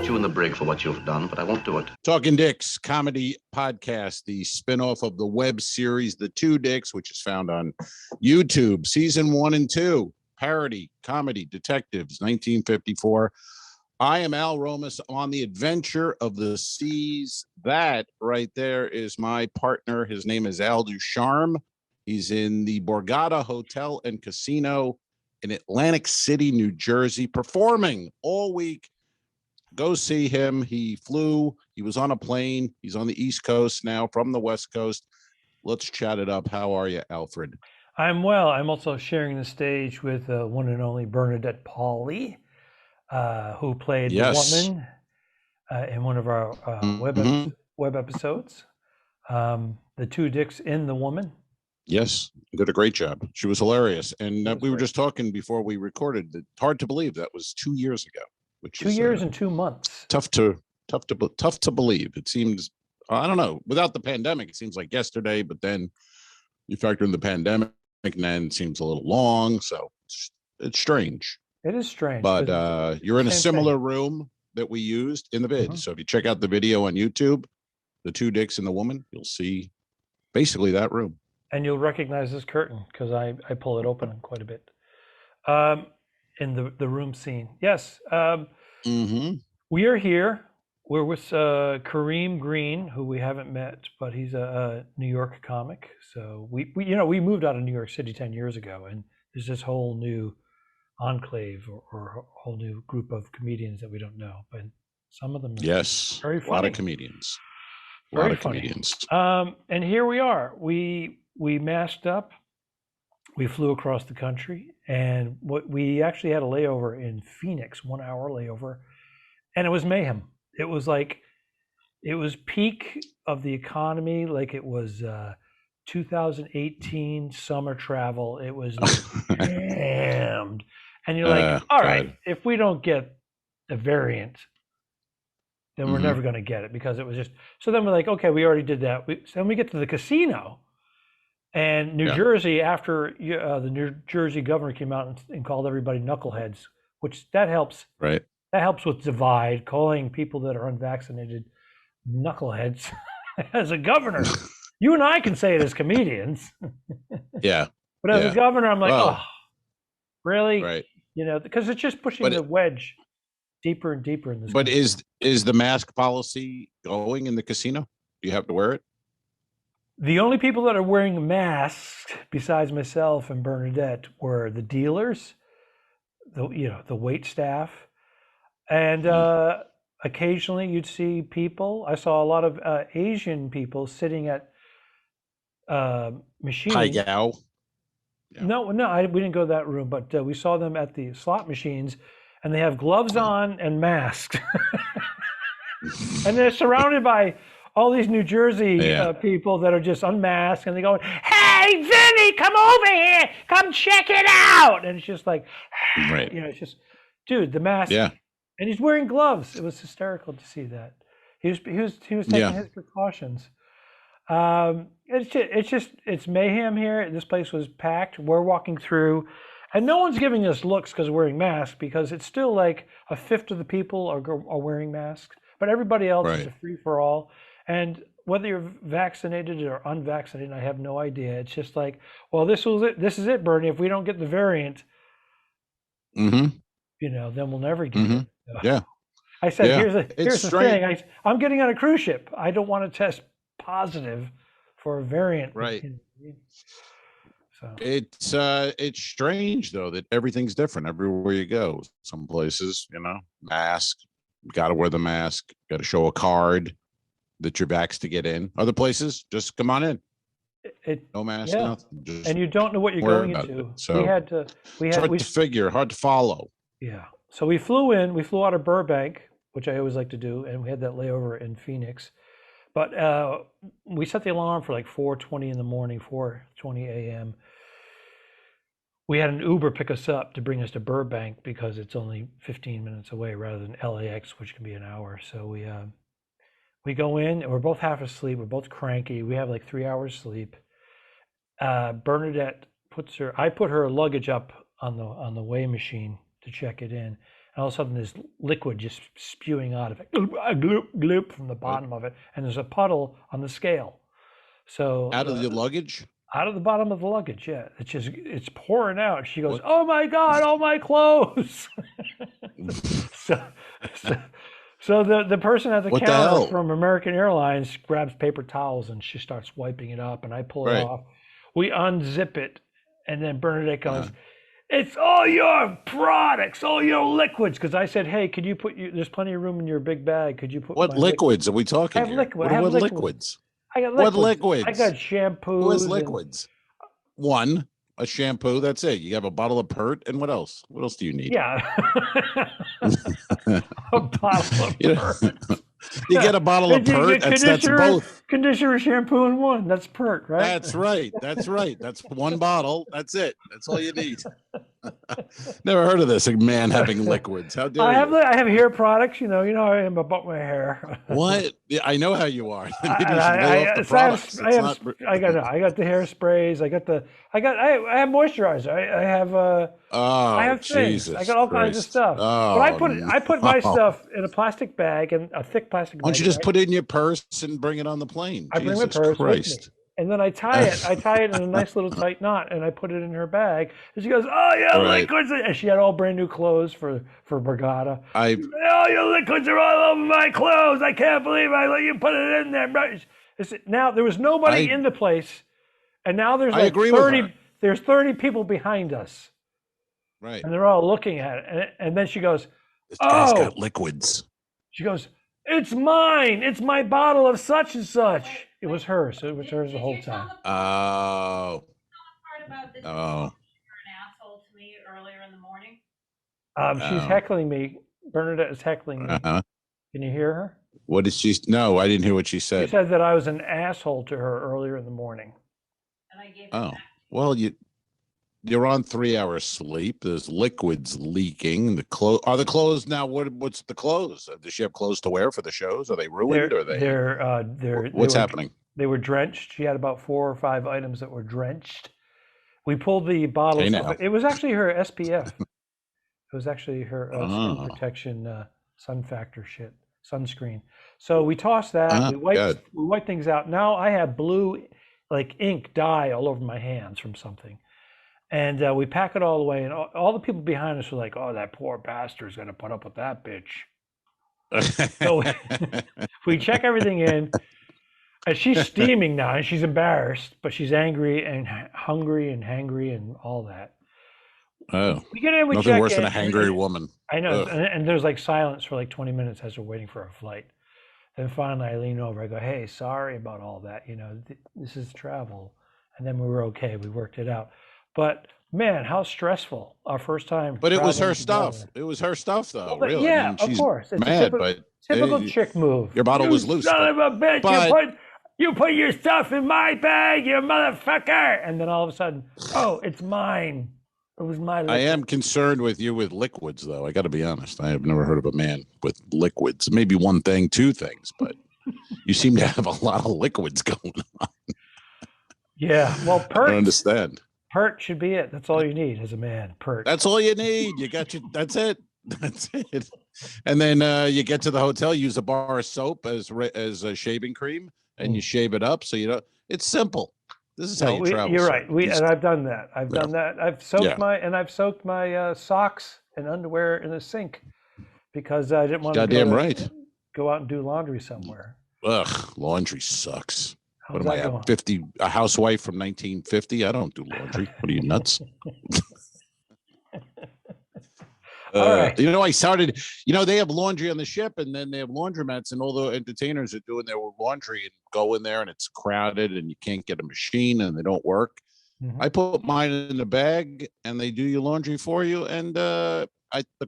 You in the brig for what you've done, but I won't do it. Talking Dicks comedy podcast, the spinoff of the web series The Two Dicks, which is found on YouTube, season 1 and 2, parody, comedy, detectives, 1954. I am Al Romas on the adventure of the seas. That right there is my partner. His name is Al Ducharme. He's in the Borgata Hotel and Casino in Atlantic City, New Jersey, performing all week. Go see him. He flew. He was on a plane. He's on the East Coast now from the West Coast. Let's chat it up. How are you, Alfred? I'm well. I'm also sharing the stage with one and only Bernadette Pauley, who played the woman in one of our web episodes. The Two Dicks in the Woman. Yes, did a great job. She was hilarious. And we were just talking before we recorded. It's hard to believe that was 2 years ago. Which 2 years and 2 months. Tough to believe. It seems, I don't know, without the pandemic, it seems like yesterday, but then you factor in the pandemic and then it seems a little long. So it's strange. It is strange. But you're in a similar room that we used in the vid. Mm-hmm. So if you check out the video on YouTube, The Two Dicks and the Woman, you'll see basically that room. And you'll recognize this curtain because I pull it open quite a bit. In the room scene. Yes. We are here. We're with Kareem Green, who we haven't met, but he's a New York comic. So we moved out of New York City 10 years ago, and there's this whole new enclave or a whole new group of comedians that we don't know, but some of them are very funny. A lot of comedians. And here we are. We masked up. We flew across the country, and we actually had a layover in Phoenix, 1 hour layover, and it was mayhem. It was peak of the economy, like it was 2018 summer travel. It was jammed, and you're like, all right, if we don't get a variant, then we're never going to get it, because it was just. So then we're like, okay, we already did that. So then we get to the casino. And New Jersey, after the New Jersey governor came out and called everybody knuckleheads, which that helps. Right. That helps with divide, calling people that are unvaccinated knuckleheads as a governor. You and I can say it as comedians. Yeah. But as a governor, I'm like, oh, really? Right. Because it's just pushing the wedge deeper and deeper in this. But is the mask policy going in the casino? Do you have to wear it? The only people that are wearing masks, besides myself and Bernadette, were the dealers, the wait staff, and occasionally you'd see people. I saw a lot of Asian people sitting at machines. Paigao. Yeah. No, we didn't go to that room, but we saw them at the slot machines, and they have gloves on and masks, and they're surrounded by all these New Jersey people that are just unmasked, and they go, "Hey, Vinny, come over here, come check it out." And it's just like, it's just, dude, the mask. Yeah. And he's wearing gloves. It was hysterical to see that. He was taking his precautions. It's mayhem here. This place was packed. We're walking through, and no one's giving us looks because we're wearing masks, because it's still like a fifth of the people are wearing masks, but everybody else is a free for all. And whether you're vaccinated or unvaccinated, I have no idea. It's just like, well, this is it, Bernie. If we don't get the variant, then we'll never get it. Yeah. I said, here's the thing. I'm getting on a cruise ship. I don't want to test positive for a variant. Right. So it's strange though that everything's different everywhere you go. Some places, mask, got to wear the mask, got to show a card that you're vaxxed to get in. Other places, just come on in. No mask, nothing. Just and you don't know what you're going into. So hard to figure, hard to follow. Yeah. So we flew out of Burbank, which I always like to do, and we had that layover in Phoenix. But we set the alarm for like 4:20 in the morning, 4:20 a.m. We had an Uber pick us up to bring us to Burbank because it's only 15 minutes away rather than LAX, which can be an hour. So we go in, and we're both half asleep. We're both cranky. We have like 3 hours sleep. Bernadette I put her luggage up on the weigh machine to check it in, and all of a sudden there's liquid just spewing out of it, gloop, gloop, from the bottom of it, and there's a puddle on the scale. So out of the luggage? Out of the bottom of the luggage, yeah. It's pouring out. She goes, "Oh my God, all my clothes!" so the person at the counter from American Airlines grabs paper towels and she starts wiping it up, and I pull it off. We unzip it, and then Bernadette goes, "It's all your products, all your liquids." Because I said, "Hey, could you there's plenty of room in your big bag. Could you put what liquids are we talking here? What liquids? I got liquids. What liquids? I got shampoos. Who has liquids? One, a shampoo. That's it. You have a bottle of Pert, and what else? What else do you need? Yeah, a bottle of Pert. You get a bottle of Pert. That's both. Conditioner, shampoo, and one. That's Pert, right? That's right. That's right. That's one bottle. That's it. That's all you need. Never heard of this. A man having liquids. How dare you? I have hair products. You know how I am about my hair. What? Yeah, I know how you are. I got the hairsprays. I have moisturizer. I have things. Jesus I got all kinds of stuff. Oh, but I put my stuff in a plastic bag, and a thick plastic bag. Why don't you just put it in your purse and bring it on the plane? I bring my purse with me. And then I tie it in a nice little tight knot, and I put it in her bag. And she goes, "Oh, yeah, liquids!" And she had all brand new clothes for Borgata. "Oh, your liquids are all over my clothes! I can't believe I let you put it in there." Now there was nobody in the place, and now there's like 30. There's 30 people behind us, right? And they're all looking at it. And then she goes, "This guy's got liquids." She goes, "It's mine. It's my bottle of such and such." It was hers. It was hers the whole time. Oh. You're an asshole to me earlier in the morning. She's heckling me. Bernadette is heckling me. Can you hear her? What did she? No, I didn't hear what she said. She said that I was an asshole to her earlier in the morning. And I gave well, you're on 3 hours sleep. There's liquids leaking. Are the clothes now? What's the clothes? Does she have clothes to wear for the shows? Are they ruined? What's happening? They were drenched. She had about 4 or 5 items that were drenched. We pulled the bottles. It was actually her SPF. It was actually her skin protection sun factor sunscreen. So we tossed that. We wiped things out. Now I have blue, like ink dye all over my hands from something. And we pack it all away, and all the people behind us were like, "Oh, that poor bastard's going to put up with that bitch." So we check everything in, and she's steaming now, and she's embarrassed, but she's angry and hungry and hangry and all that. Oh, we get in, nothing worse than a hangry woman. I know, and there's like silence for like 20 minutes as we're waiting for our flight. Then finally, I lean over. I go, "Hey, sorry about all that. This is travel." And then we were okay. We worked it out. But man, how stressful our first time. But it was her stuff. It was her stuff, though. Really? Yeah, of course. It's mad, typical chick move. Your bottle was loose. Son of a bitch! You put your stuff in my bag, you motherfucker! And then all of a sudden, oh, it's mine. It was my liquid. I am concerned with you with liquids, though. I got to be honest. I have never heard of a man with liquids. Maybe one thing, 2 things, but you seem to have a lot of liquids going on. Yeah, well, I don't understand. Pert should be it. That's all you need as a man. Pert. That's all you need. You got you. That's it. That's it. And then you get to the hotel, use a bar of soap as a shaving cream, and you shave it up. So it's simple. This is how you travel. You're right. And I've done that. I've done that. I've soaked my socks and underwear in the sink because I didn't want to go out and do laundry somewhere. Ugh, laundry sucks. How's what am I, a housewife from 1950? I don't do laundry. What are you, nuts? All right. I started, they have laundry on the ship, and then they have laundromats, and all the entertainers are doing their laundry and go in there, and it's crowded, and you can't get a machine, and they don't work. Mm-hmm. I put mine in a bag, and they do your laundry for you, and the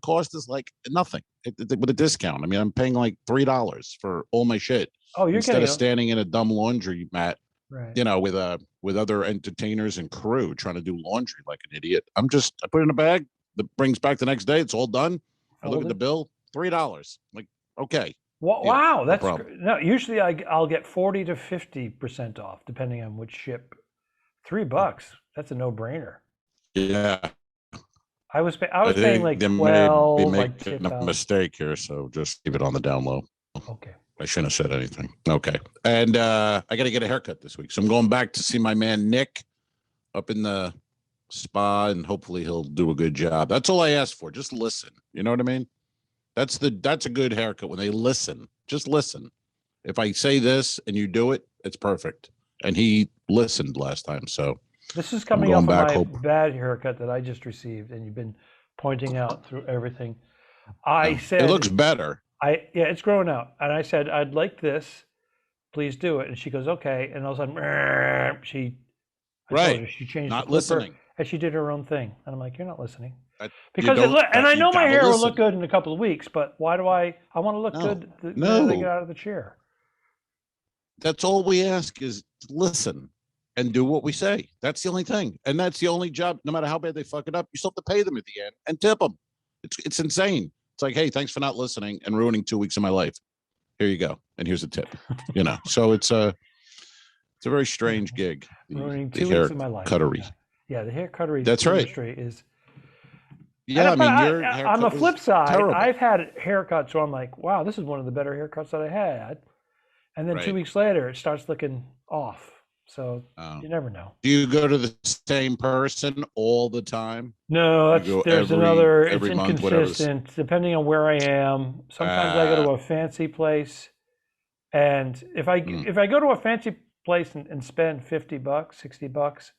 cost is like nothing with a discount. I mean, I'm paying like $3 for all my shit. Oh, instead of standing in a dumb laundry mat, right. with other entertainers and crew trying to do laundry like an idiot. I put it in a bag that brings back the next day. It's all done. I look at the bill, $3. Like, okay. Well, wow, that's no. Usually, I'll get 40 to 50% off depending on which ship. $3. That's a no-brainer. Yeah. I was I paying think like they may be 12, like making tip a out. mistake here, so just leave it on the down low. Okay. I shouldn't have said anything. Okay. And I got to get a haircut this week. So I'm going back to see my man Nick up in the spa, and hopefully he'll do a good job. That's all I ask for. Just listen. You know what I mean? That's a good haircut when they listen. Just listen. If I say this and you do it, it's perfect. And he listened last time. So this is coming off going of back, my hope- bad haircut that I just received, and you've been pointing out through everything. I said it looks better. yeah, it's growing out. And I said, I'd like this. Please do it. And she goes, okay. And all of a sudden, she changed Not the clipper, listening. and she did her own thing. And I'm like, you're not listening. You Because don't- and I you know my gotta hair will listen. look good in a couple of weeks, but why do I want to look good the minute I get out of the chair? That's all we ask is listen and do what we say. That's the only thing. And that's the only job. No matter how bad they fuck it up, you still have to pay them at the end and tip them. It's insane. It's like, hey, thanks for not listening and ruining 2 weeks of my life. Here you go. And here's a tip. So it's a very strange gig. Ruining 2 weeks of my life. Cuttery. Yeah, the hair cuttery That's right. industry is. Yeah, I mean, your on the flip side, terrible. I've had haircuts where I'm like, wow, this is one of the better haircuts that I had. And then 2 weeks later, it starts looking off. So you never know. Do you go to the same person all the time? No, it's every month, inconsistent depending on where I am. Sometimes I go to a fancy place, and if I go to a fancy place and spend $50, $60,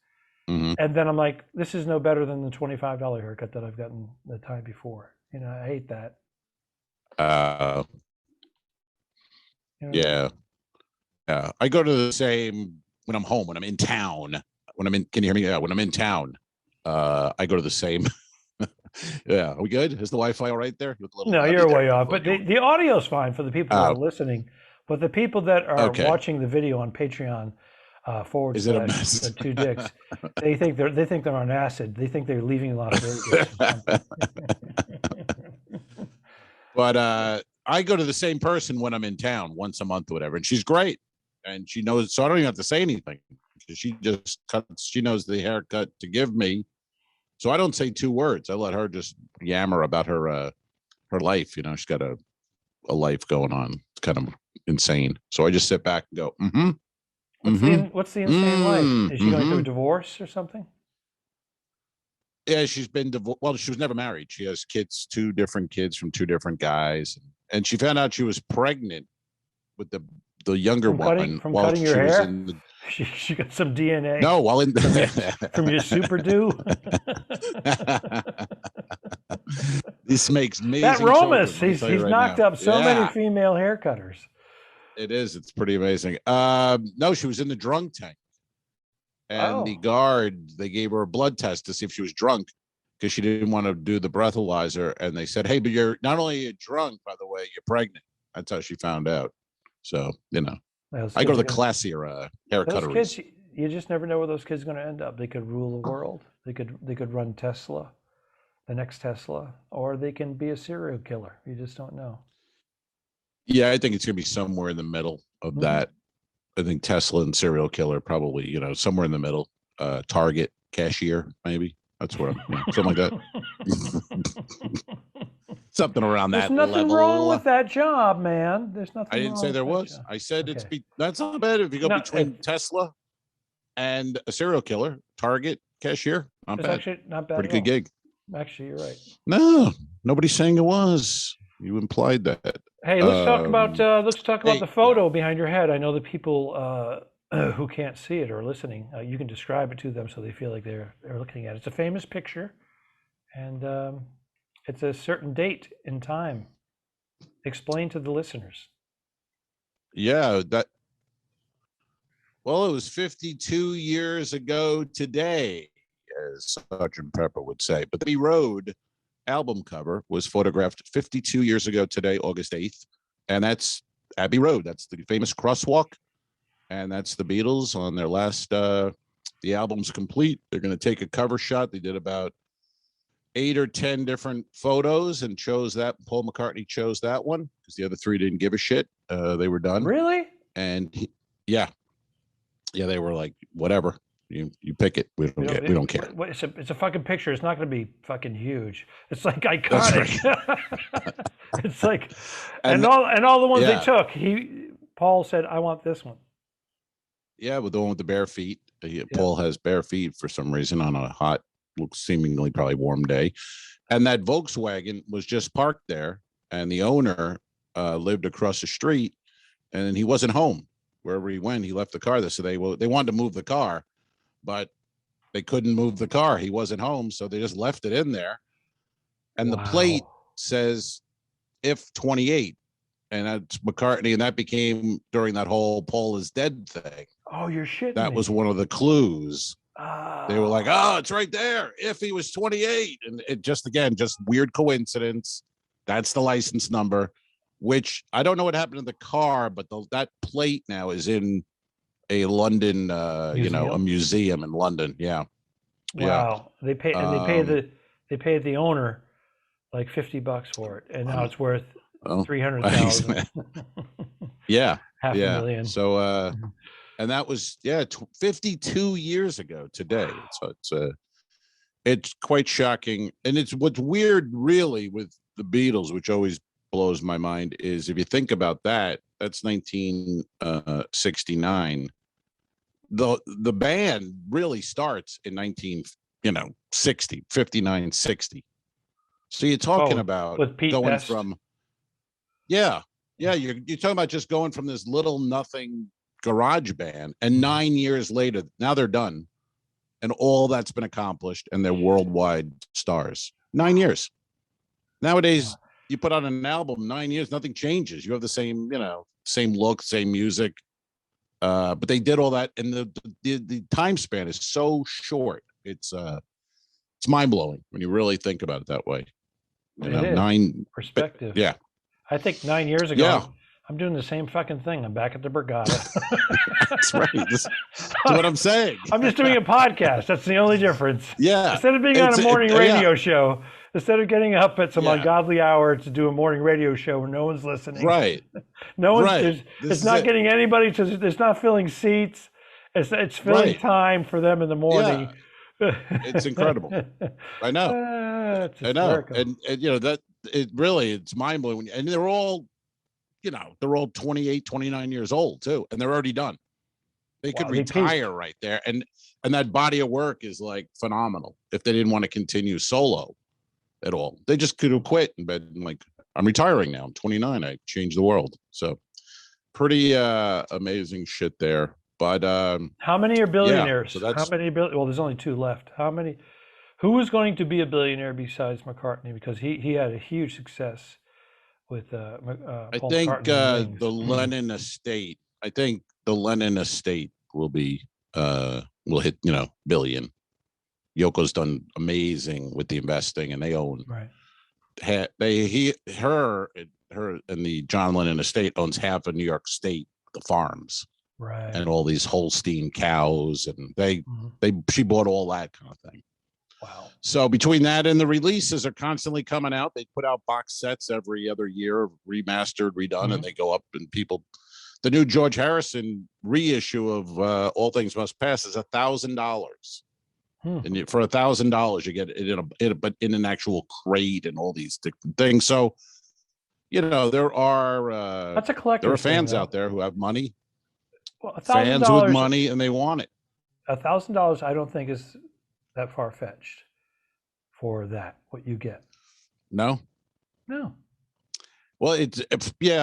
and then I'm like, this is no better than the $25 haircut that I've gotten the time before. I hate that. Yeah. I go to the same when I'm home, when I'm in town, can you hear me? Yeah, when I'm in town, I go to the same. Yeah. Are we good? Is the Wi-Fi all right there? No, you're way off, but the audio's fine for the people that are listening. But the people that are watching the video on Patreon, / the two dicks, they think they're on acid. They think they're leaving a lot of irrigation. But I go to the same person when I'm in town once a month or whatever, and she's great, and she knows. So I don't even have to say anything. She just cuts. She knows the haircut to give me, so I don't say 2 words. I let her just yammer about her life. She's got a life going on. It's kind of insane. So I just sit back and go, What's the insane life? Is she going through a divorce or something? Yeah, she's been divorced. Well, she was never married. She has kids, 2 different kids from 2 different guys, and she found out she was pregnant with the younger one from while cutting your she was hair. in the, she got some DNA. No, while in from your super do. This makes me that Romas. He's knocked up so many female hair cutters. It is. It's pretty amazing. No, she was in the drunk tank. And the guard, they gave her a blood test to see if she was drunk because she didn't want to do the breathalyzer. And they said, hey, but you're not only you're drunk, by the way, you're pregnant. That's how she found out. So, I go to the classier hair cutteries. Kids, you just never know where those kids are going to end up. They could rule the world. They could run Tesla, the next Tesla, or they can be a serial killer. You just don't know. Yeah, I think it's going to be somewhere in the middle of that. I think Tesla and serial killer probably, somewhere in the middle. Target cashier, maybe. That's where something like that. Something around that level. There's nothing wrong with that job, man. There's nothing. I didn't say there was. I said that's not bad. If you go between Tesla and a serial killer, Target cashier, not bad. Actually not bad. Pretty good gig. Actually, you're right. No, nobody's saying it was. You implied that. Hey, let's talk about the photo behind your head. I know the people who can't see it or listening. You can describe it to them so they feel like they're looking at it. It's a famous picture, and it's a certain date in time. Explain to the listeners. Yeah, well, it was 52 years ago today, as Sergeant Pepper would say. But the Abbey Road album cover was photographed 52 years ago today, August 8th. And that's Abbey Road. That's the famous crosswalk. And that's the Beatles on their last, the album's complete. They're going to take a cover shot. They did about 8 or 10 different photos and chose that. Paul McCartney chose that one because the other 3 didn't give a shit. They were done. Really? And yeah, they were like, whatever. You pick it. We don't care. It's a fucking picture. It's not going to be fucking huge. It's like iconic. That's right. It's like, and all the ones yeah. they took. Paul said, "I want this one." Yeah, with the one with the bare feet. Paul has bare feet for some reason on a hot, seemingly probably warm day, and that Volkswagen was just parked there, and the owner lived across the street, and he wasn't home. Wherever he went, he left the car there. So they wanted to move the car, but they couldn't move the car. He wasn't home, so they just left it in there. And the plate says "if 28," and that's McCartney, and that became during that whole Paul is dead thing. Oh, you're shitting That me. was one of the clues. They were like, "Oh, it's right there. If he was 28," and it just weird coincidence. That's the license number, which I don't know what happened to the car, but that plate now is in a London, a museum in London. Yeah. Wow. They pay the owner like $50 for it, and now it's worth 300,000. Yeah. Half a million. So, and that was 52 years ago today. So it's quite shocking, and it's what's weird really with the Beatles, which always blows my mind, is if you think about that, that's 1969. The band really starts in 1960, 59, 60. So you're talking about with Pete going Best. from you're talking about just going from this little nothing garage band, and 9 years later now they're done, and all that's been accomplished, and they're worldwide stars. 9 years. Nowadays you put out an album, 9 years, nothing changes. You have the same look, same music, but they did all that, and the time span is so short. It's mind-blowing when you really think about it that way. It is. 9 perspective. Yeah. I think 9 years ago, I'm doing the same fucking thing. I'm back at the Borgata. That's right. That's what I'm saying. I'm just doing a podcast. That's the only difference. Yeah. Instead of being on a morning radio show, instead of getting up at some ungodly hour to do a morning radio show where no one's listening. Right. No one's. It's not getting anybody to. It's not filling seats. It's filling time for them in the morning. Yeah. It's incredible. I know. I know. And that it's mind blowing. And they're all 28, 29 years old too, and they're already done. They could retire right there, and that body of work is like phenomenal. If they didn't want to continue solo at all, they just could have quit and been like, "I'm retiring now. I'm 29. I changed the world." So pretty amazing shit there. But how many are billionaires? So that's, how many? Well, there's only 2 left. How many? Who is going to be a billionaire besides McCartney? Because he had a huge success with I Paul think McCartney the Lennon estate. I think the Lennon estate will hit billion. Yoko's done amazing with the investing, and they own her and the John Lennon estate owns half of New York State, the farms, and all these Holstein cows, and she bought all that kind of thing. Wow. So between that and the releases are constantly coming out, they put out box sets every other year, remastered, redone, and they go up, and the new George Harrison reissue of All Things Must Pass is $1,000. And for $1,000, you get it but in an actual crate and all these different things. So, there are that's a collector. There are fans out there who have money, well, fans with money, and they want it. $1,000, I don't think is that far-fetched for what you get. No. Well,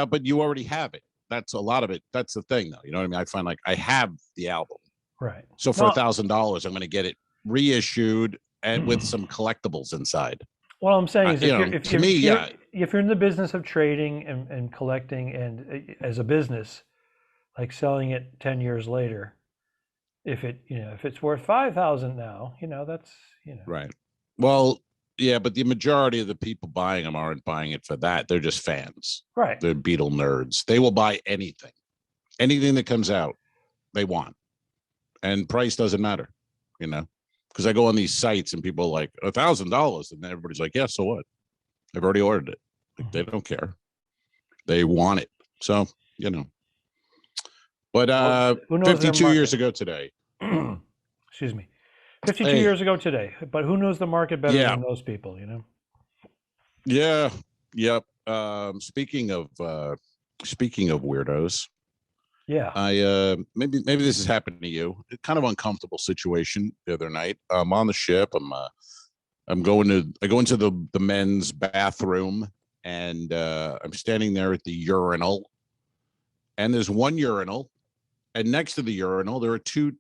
but you already have it. That's a lot of it. That's the thing, though. You know what I mean? I find like I have the album, right? So for $1,000, I'm going to get it reissued and with some collectibles inside. What I'm saying is, if you're in the business of trading and collecting, and as a business, like selling it 10 years later, if it's worth 5,000 now, that's right. Well, yeah, but the majority of the people buying them aren't buying it for that. They're just fans. Right. They're Beatle nerds. They will buy anything that comes out, they want, and price doesn't matter, because I go on these sites and people are like $1,000, and everybody's like, yeah, so what? I've already ordered it. Like, they don't care. They want it. So, But 52 years ago today. Excuse me. 52 Hey. years ago today. But who knows the market better Yeah. than those people, you know? Yeah. Yep. Speaking of weirdos, Yeah. I maybe this has happened to you. A kind of uncomfortable situation the other night. I'm on the ship. I go into the men's bathroom, and I'm standing there at the urinal, and there's one urinal, and next to the urinal there are two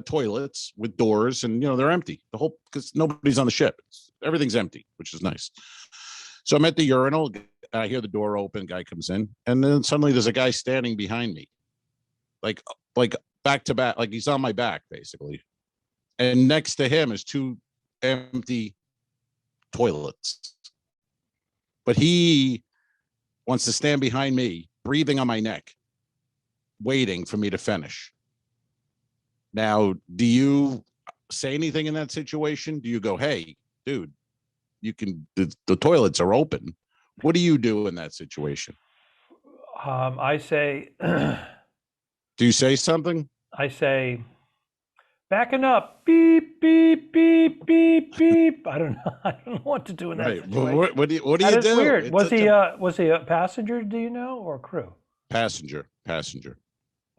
toilets with doors, and they're empty. The whole, because nobody's on the ship. Everything's empty, which is nice. So I'm at the urinal. I hear the door open. Guy comes in, and then suddenly there's a guy standing behind me, like back to back, like he's on my back basically. And next to him is two empty toilets. But he wants to stand behind me, breathing on my neck, waiting for me to finish. Now, do you say anything in that situation? Do you go, "Hey, dude, you can, the toilets are open"? What do you do in that situation? I say, Do you say something? I say, backing up, beep, beep, beep, beep, beep. I don't know. I don't know what to do in that Right. situation. What do you That is do? weird. It's Was he a passenger? Do you know, or crew? passenger?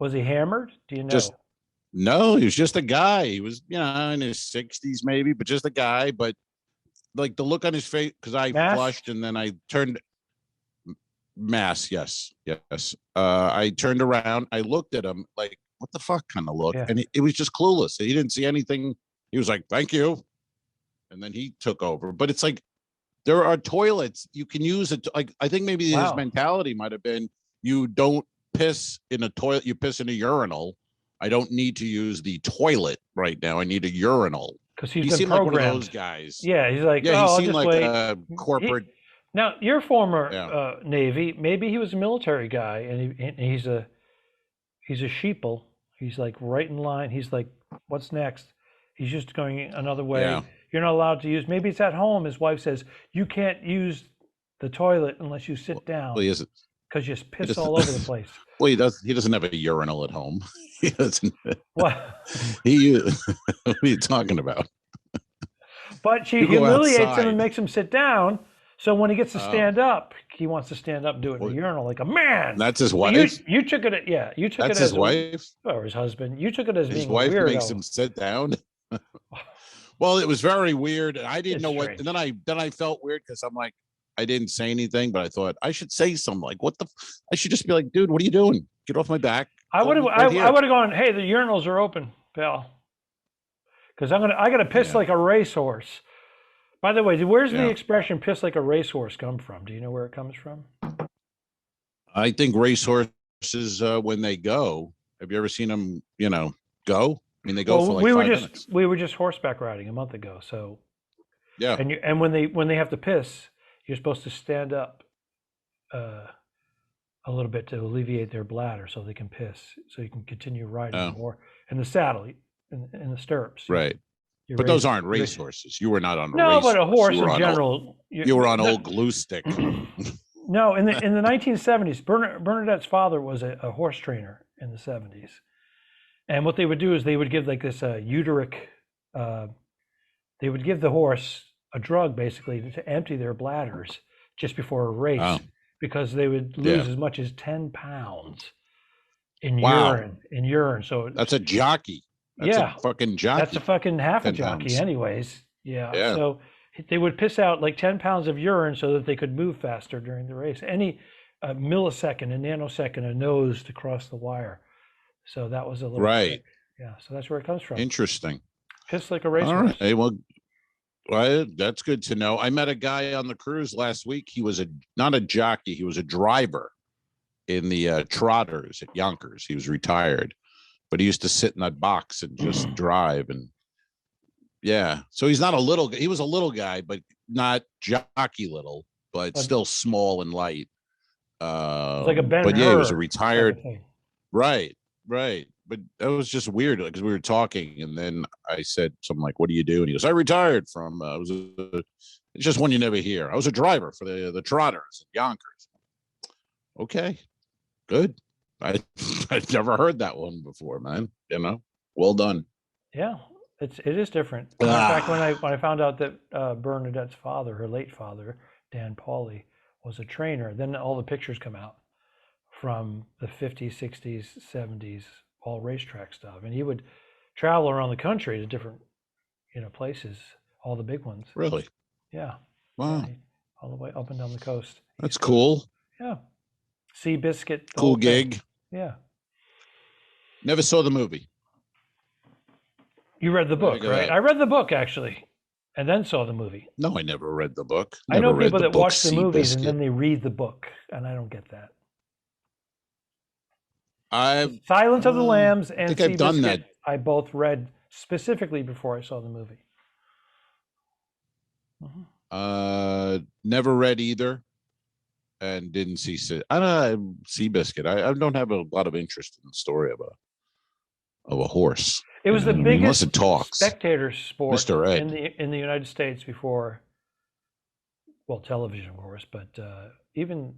Was he hammered? Do you know? Just no, he was just a guy. He was, in his 60s maybe, but just a guy. But like the look on his face, because I Masked? flushed and then I turned. Mass, yes. I turned around. I looked at him like, what the fuck kind of look? Yeah. And it was just clueless. He didn't see anything. He was like, "Thank you," and then he took over. But it's like, there are toilets you can use it. Like, I think maybe his Wow. mentality might have been, you don't piss in a toilet, you piss in a urinal. I don't need to use the toilet right now. I need a urinal. Because He he's been seemed like programmed. one of those guys. Yeah, he's like, Yeah, oh, he I'll seemed just like wait. a corporate. Now, your former Yeah. Navy, maybe he was a military guy, and he's a sheeple. He's like right in line. He's like, what's next? He's just going another way. Yeah. You're not allowed to use. Maybe it's at home. His wife says you can't use the toilet unless you sit down. Well, he isn't. Because you piss all over the place. Well, he doesn't have a urinal at home. He doesn't. What? What are you talking about? But she You go humiliates him outside. and makes him sit down. So when he gets to stand up, he wants to stand up and do it in the urinal like a man. That's his wife. You took it. You took That's it as his wife. Or his husband. You took it as His being wife a weirdo. makes him sit down. Well, it was very weird. I didn't It's know what. strange. And then I felt weird because I'm like, I didn't say anything, but I thought I should say something. Like, what the? I should just be like, "Dude, what are you doing? Get off my back." I would have. Right here. I would have gone. Hey, the urinals are open, pal. Because I gotta piss like a racehorse. By the way, where's the expression "piss like a racehorse" come from? Do you know where it comes from? I think racehorses, when they go, have you ever seen them? Go. I mean, they go for like 5 minutes. We were just horseback riding a month ago. So Yeah. and when they have to piss, you're supposed to stand up a little bit to alleviate their bladder so they can piss, so you can continue riding more in the saddle, in the stirrups. Right. But those aren't racehorses. You were not on a no, race. but a horse in general. You were on old glue stick. No, in the 1970s, Bernadette's father was a horse trainer in the 70s, and what they would do is they would give like this uteric. They would give the horse a drug basically to empty their bladders just before a race, because they would lose as much as 10 pounds in urine. So that's a jockey. That's a fucking jockey. That's a fucking half a jockey, pounds. anyways. Yeah. So they would piss out like 10 pounds of urine so that they could move faster during the race. Any millisecond, a nanosecond, a nose to cross the wire. So that was a little trick. Yeah. So that's where it comes from. Interesting. Piss like a racehorse. All right. Hey, well, that's good to know. I met a guy on the cruise last week. He was not a jockey. He was a driver in the Trotters at Yonkers. He was retired, but he used to sit in that box and just drive. And so he's not a little. He was a little guy, but not jockey little, but still small and light. Like a Ben But Hur he was a retired. type of thing. Right. But that was just weird because we were talking, and then I said something like, "What do you do?" And he goes, "I retired from. It's just one you never hear. I was a driver for the Trotters at Yonkers." Okay, good. I've never heard that one before, man. Well done. Yeah. It is different. In fact, when I found out that Bernadette's father, her late father, Dan Pauly, was a trainer, then all the pictures come out from the 50s, 60s, 70s, all racetrack stuff, and he would travel around the country to different, places, all the big ones. Really? Yeah. Wow. Yeah, all the way up and down the coast. That's cool. Yeah. Seabiscuit. Cool gig. Yeah. Never saw the movie. You read the book, right? I read the book actually, and then saw the movie. No, I never read the book. I know people that watch the movies and then they read the book, and I don't get that. Silence of the Lambs and I think I've done that. I both read specifically before I saw the movie. Never read either, and didn't see. I don't know, Seabiscuit. I don't have a lot of interest in the story of a horse. It was the biggest talks. spectator sport Mr. Ed. in the United States before, well, television, of course, but even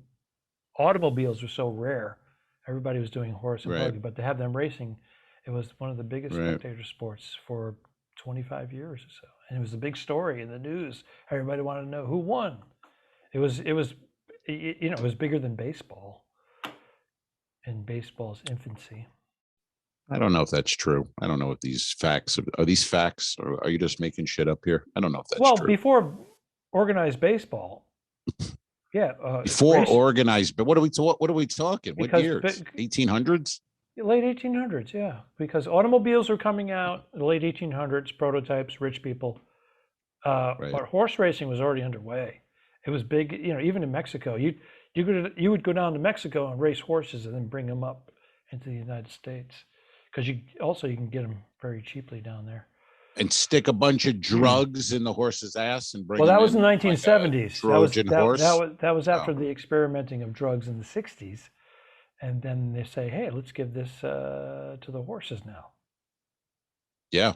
automobiles were so rare. Everybody was doing horse and buggy, but to have them racing, it was one of the biggest spectator sports for 25 years or so. And it was a big story in the news. Everybody wanted to know who won. It was bigger than baseball in baseball's infancy. I don't know if that's true. I don't know if these facts are these facts, or are you just making shit up here? I don't know if that's true. Well, before organized baseball, yeah. Before organized, but what are we talking? What years? 1800s? Late 1800s, yeah. Because automobiles were coming out in the late 1800s, prototypes, rich people. But horse racing was already underway. It was big, even in Mexico. You would go down to Mexico and race horses and then bring them up into the United States. Because you can get them very cheaply down there. And stick a bunch of drugs in the horse's ass and bring. Well, that was in the 1970s. Trojan horse. That was after the experimenting of drugs in the 60s, and then they say, "Hey, let's give this to the horses now." Yeah.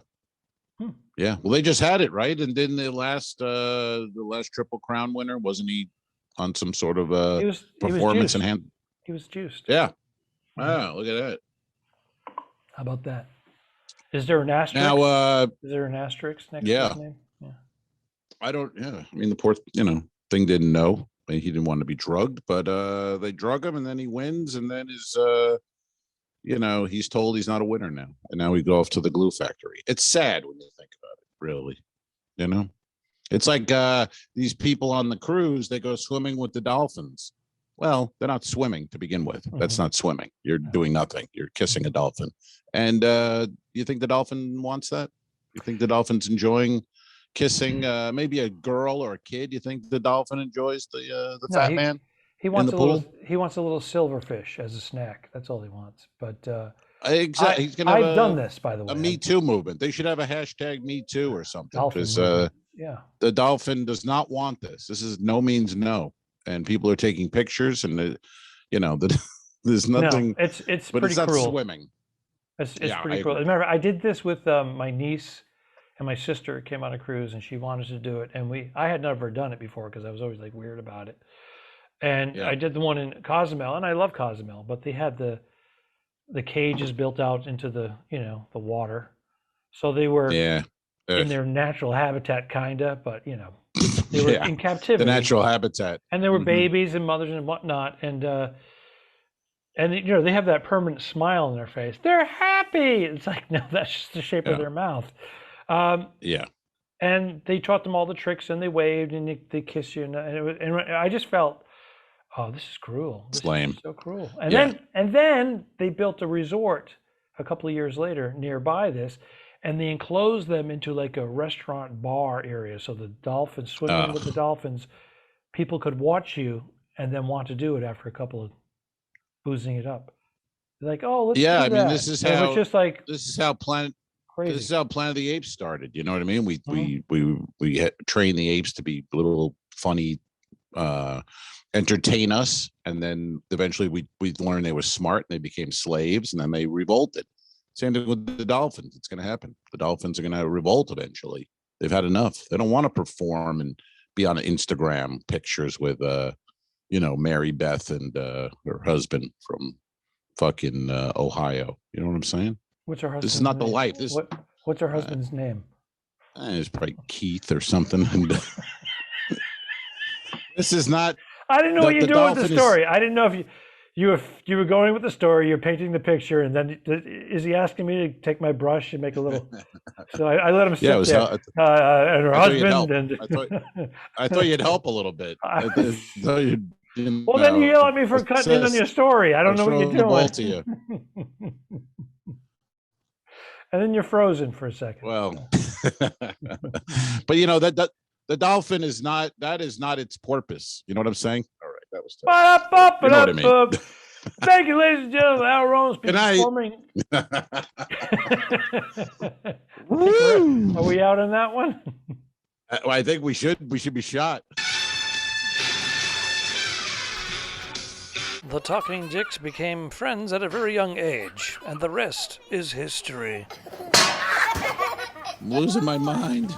Yeah. Well, they just had it, right? And then the last Triple Crown winner, wasn't he on some sort of performance enhancement? He was juiced. Yeah. Wow, look at that. How about that? Is there an asterisk? Now, is there an asterisk next to his name? Yeah. I don't. Yeah. I mean, the poor, thing didn't know. I mean, he didn't want to be drugged, but they drug him, and then he wins, and then he's told he's not a winner now, and now we go off to the glue factory. It's sad when you think about it, really. It's like these people on the cruise. They go swimming with the dolphins. Well, they're not swimming to begin with. Mm-hmm. That's not swimming. You're doing nothing. You're kissing a dolphin. And you think the dolphin wants that? You think the dolphin's enjoying kissing maybe a girl or a kid? You think the dolphin enjoys the fat man? He wants he wants a little silverfish as a snack. That's all he wants. But exactly. I've done this, by the way. A Me Too movement. They should have a hashtag Me Too or something. Because the dolphin does not want this. This is no means no. And people are taking pictures, and there's nothing. No, it's but pretty it's not cruel. Swimming. It's pretty cruel. Remember, I did this with my niece and my sister. Came on a cruise, and she wanted to do it, and I had never done it before because I was always like weird about it. And I did the one in Cozumel, and I love Cozumel, but they had the cages built out into the the water, so they were in their natural habitat, kinda, but they were in captivity. The natural habitat. And there were babies and mothers and whatnot. And they have that permanent smile on their face. They're happy. It's like, no, that's just the shape of their mouth. And they taught them all the tricks, and they waved, and they kiss you. And I just felt, oh, this is cruel. This lame. Is so cruel. And then they built a resort a couple of years later nearby this. And they enclosed them into like a restaurant bar area. So the dolphins, swimming with the dolphins, people could watch you and then want to do it after a couple of boozing it up. They're like, oh, let's do that. I mean, this is how Planet of the Apes started. You know what I mean? We train the apes to be little funny, entertain us. And then eventually we learned they were smart, and they became slaves, and then they revolted. Same thing with the dolphins. It's going to happen. The dolphins are going to revolt eventually. They've had enough. They don't want to perform and be on Instagram pictures with, Mary Beth and her husband from fucking Ohio. You know what I'm saying? What's her husband? This is not the life. What's What's her husband's name? It's probably Keith or something. And this is not. I didn't know what you're doing with the story. I didn't know if you were going with the story. You're painting the picture, and then is he asking me to take my brush and make a little? So I let him sit there. And her husband. And I thought you'd help a little bit. Well, then you yell at me for cutting in on your story. I don't know what you're doing. To you. And then you're frozen for a second. Well, but you know that the dolphin is not. That is not its purpose. You know what I'm saying? All right, that was tough. You know what I mean? Thank you, ladies and gentlemen. Al Romas performing. Are we out on that one? I think we should. We should be shot. The Talking Dicks became friends at a very young age, and the rest is history. I'm losing my mind.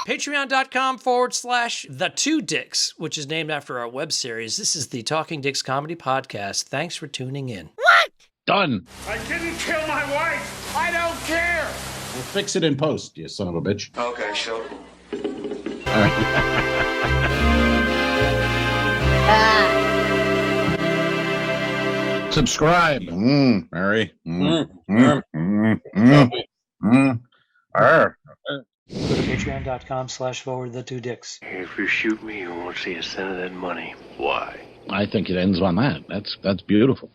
Patreon.com/The2Dicks, which is named after our web series. This is the Talking Dicks Comedy Podcast. Thanks for tuning in. What? Done. I didn't kill my wife. I don't care. We'll fix it in post, you son of a bitch. Okay, sure. All right. Subscribe. Mary. Go to patreon.com/The2Dicks. If you shoot me, you won't see a cent of that money. Why? I think it ends on that. That's beautiful.